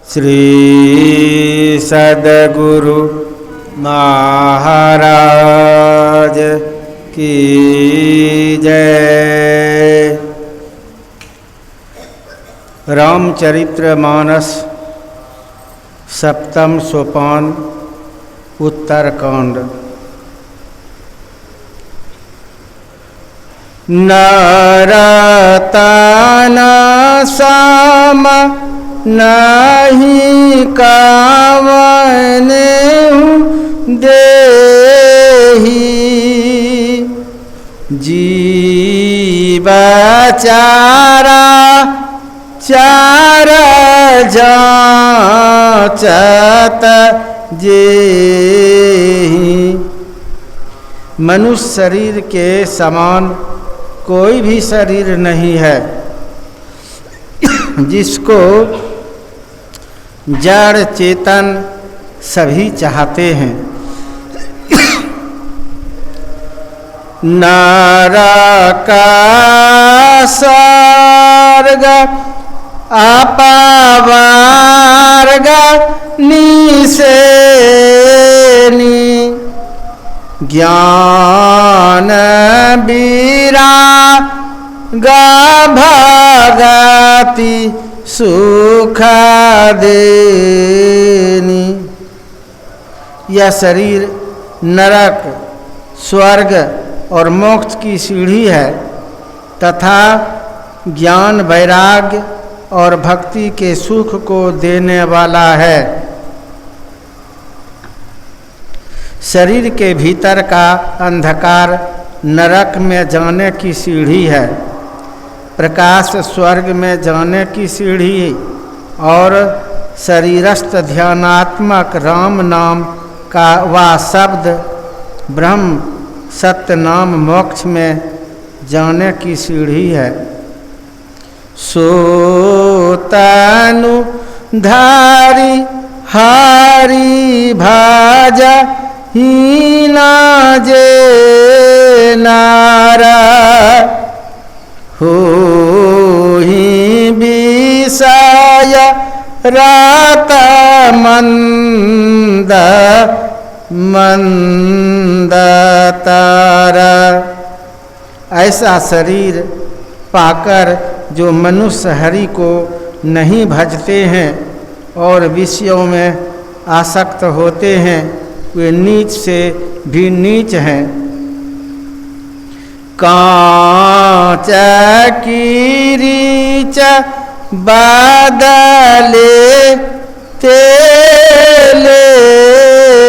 श्री सद्गुरु महाराज की जय। रामचरितमानस सप्तम सोपान उत्तरकांड। नरतन साम नहीं कावने देही, जीव चारा चार जाचत जेहि। मनुष्य शरीर के समान कोई भी शरीर नहीं है, जिसको जड़ चेतन सभी चाहते हैं। नरक स्वर्ग अपवर्ग निसेनी, ज्ञान विराग भगति सुख देनी। यह शरीर नरक, स्वर्ग और मोक्ष की सीढ़ी है तथा ज्ञान, वैराग्य और भक्ति के सुख को देने वाला है। शरीर के भीतर का अंधकार नरक में जाने की सीढ़ी है, प्रकाश स्वर्ग में जाने की सीढ़ी और शरीरस्थ ध्यानात्मक राम नाम का वह शब्द ब्रह्म सत्य नाम मोक्ष में जाने की सीढ़ी है। सोतनु धारी हरि भज हीना जे नारा, होहि विषय रात मंद मंद तारा। ऐसा शरीर पाकर जो मनुष्य हरि को नहीं भजते हैं और विषयों में आसक्त होते हैं, वे नीच से भी नीच हैं। कांच कीरीच बादले तेले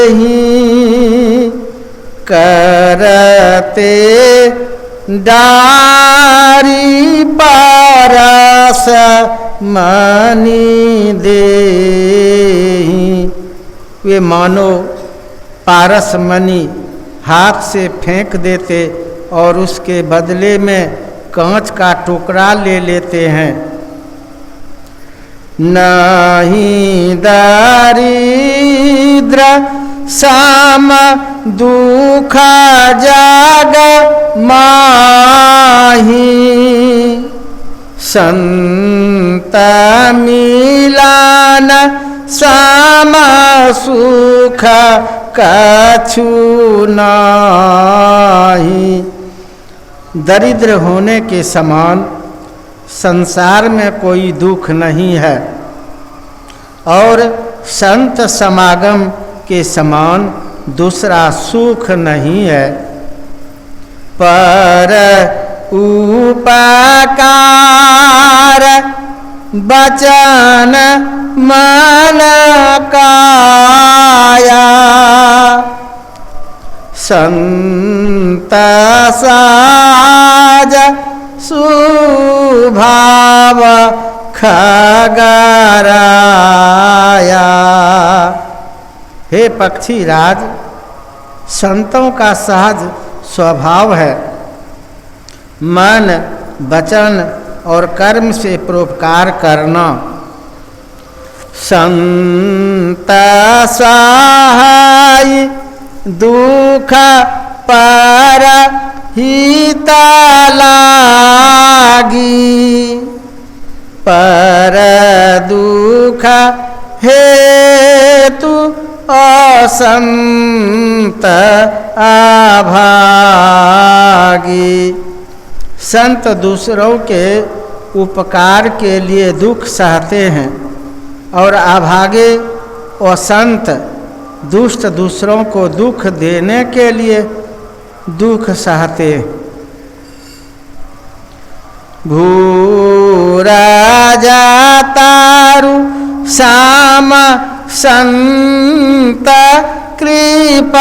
ही, करते डारी पारस मनी देहि। वे मानो पारस मणि हाथ से फेंक देते और उसके बदले में कांच का टुकड़ा ले लेते हैं। नहीं दारिद्र साम दुख जाग माही, संत मिलान साम सुख कछु नाही। दरिद्र होने के समान संसार में कोई दुख नहीं है और संत समागम के समान दूसरा सुख नहीं है। पर उपकार बचन मन काया, संत साज सुभाव खगराया। हे पक्षी राज, संतों का सहज स्वभाव है मन, वचन और कर्म से परोपकार करना। संत सहाय दुख पर हित लागी, पर दुख हेतु असंत अभागी। संत दूसरों के उपकार के लिए दुख सहते हैं और अभागे और संत दुष्ट दूसरों को दुख देने के लिए दुख सहते। भूराजा तारु श्याम संत कृपाला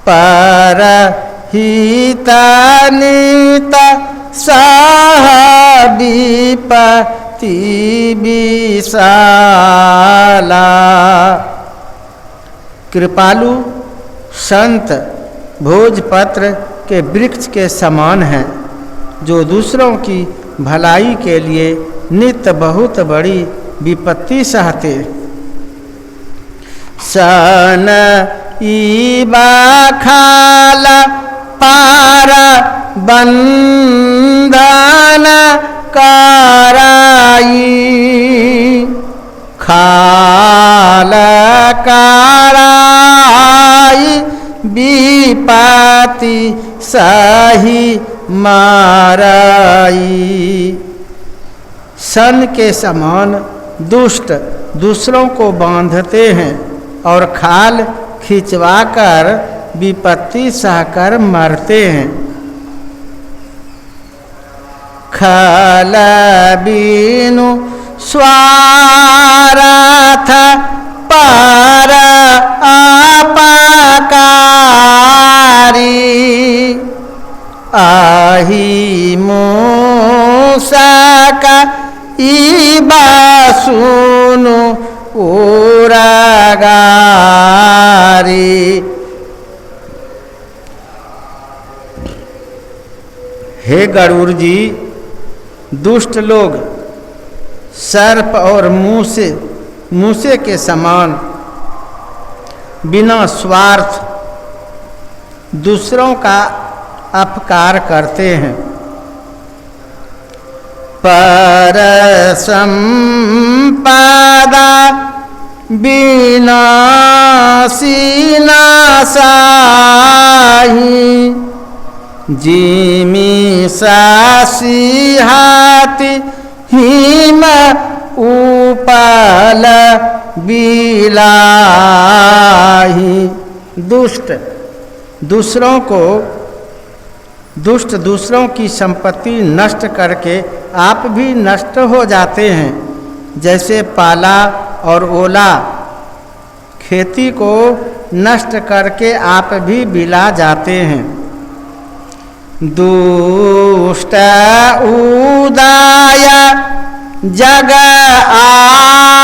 परहित नित सह विपत्ति विशाला। कृपालु संत भोजपत्र के वृक्ष के समान हैं, जो दूसरों की भलाई के लिए नित्य बहुत बड़ी विपत्ति सहते। सन ईबा खाल पार बंधन कराई खाल कराई विपत्ति सही माराई। सन के समान दुष्ट दूसरों को बांधते हैं और खाल खिंचवाकर विपत्ति सहकर मरते हैं। खल बीनु स्वार्थ पर अपकारी आही मूसका इबा सुनु उरागारी। हे गरुड़ जी, दुष्ट लोग सर्प और मूसे के समान बिना स्वार्थ दूसरों का अपकार करते हैं। पर संपदा विनाशी नासाही जिमी सासी हाथी हिम उपल बिलाही। दुष्ट दूसरों की संपत्ति नष्ट करके आप भी नष्ट हो जाते हैं। जैसे पाला और ओला खेती को नष्ट करके आप भी बिला जाते हैं। दुष्ट उदाय जग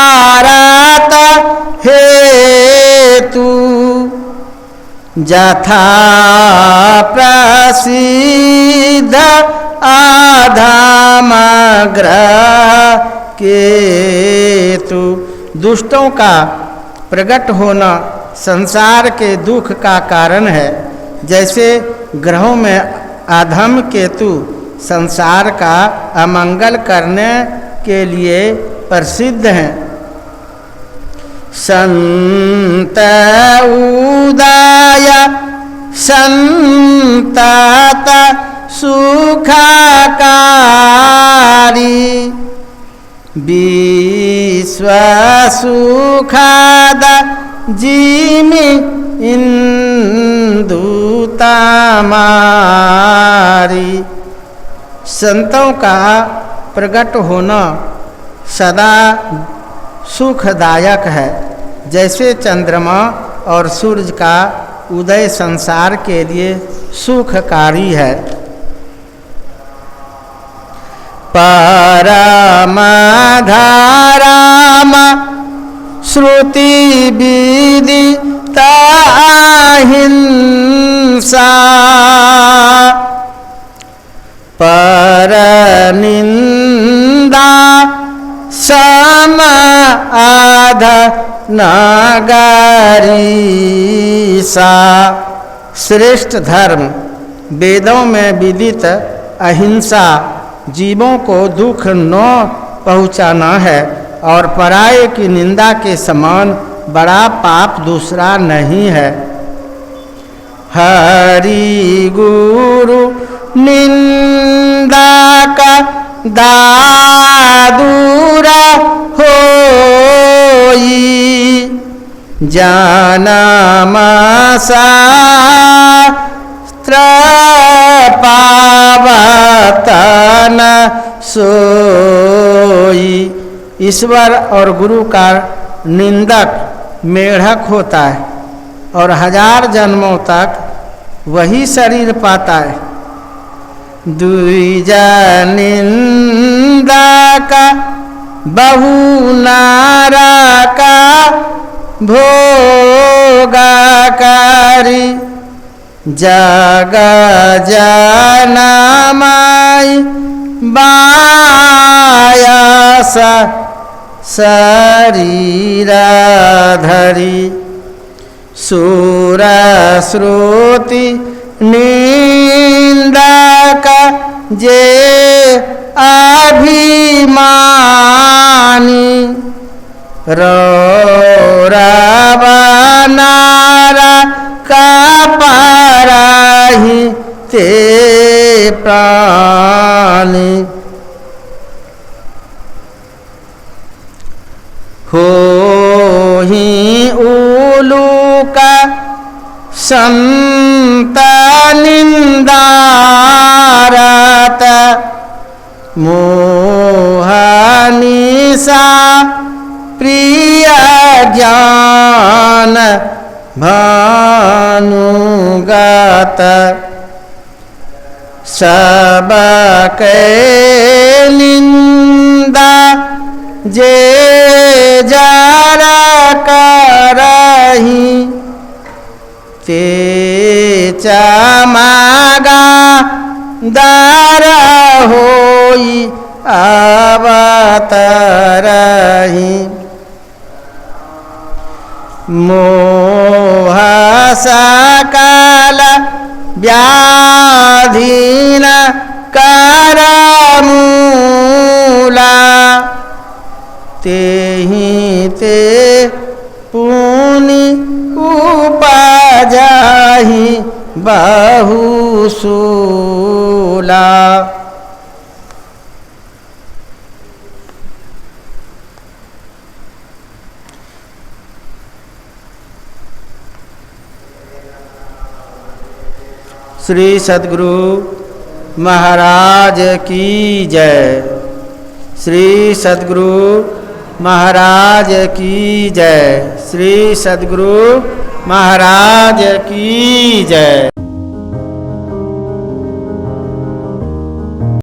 आरत हेतु जथा प्रसिद्ध आधामग्रह केतु। दुष्टों का प्रकट होना संसार के दुख का कारण है। जैसे ग्रहों में अधम केतु संसार का अमंगल करने के लिए प्रसिद्ध हैं। संत उदाय संतत सुखकारी विश्व सुखद जिमि इंदुतामारी। संतों का प्रकट होना सदा सुखदायक है। जैसे चंद्रमा और सूरज का उदय संसार के लिए सुखकारी है। परम धाराम श्रुति विदिता अहिंसा पर निंदा सम आध नागरीसा। श्रेष्ठ धर्म वेदों में विदित अहिंसा जीवों को दुख न पहुँचाना है और पराये की निंदा के समान बड़ा पाप दूसरा नहीं है। हरि गुरु निंदा का दादूरा होई, शास्त्र पावतन सोई। ईश्वर और गुरु का निंदक मेढक होता है और 1000 जन्मों तक वही शरीर पाता है। द्विजा निंदा का बहु नारा का भोगाकारी, जग जनमाई बायास शरीराधरी। सुर श्रुति निंदा का जे अभिमानी, रौरवनारा का पाराही ते प्राणी। हो ही उलू का संत निंदारत, मोहनिसा प्रिय ज्ञान भानुगत। सबके निंदा जे जरा करही, ते चमागा दार होई अवतरही। मोह सकल व्याधीन करमूला, तेहि ते पुनि उपजाहि बहुसूला। श्री सद्गुरु महाराज की जय। श्री सद्गुरु महाराज की जय। श्री सद्गुरु महाराज की जय।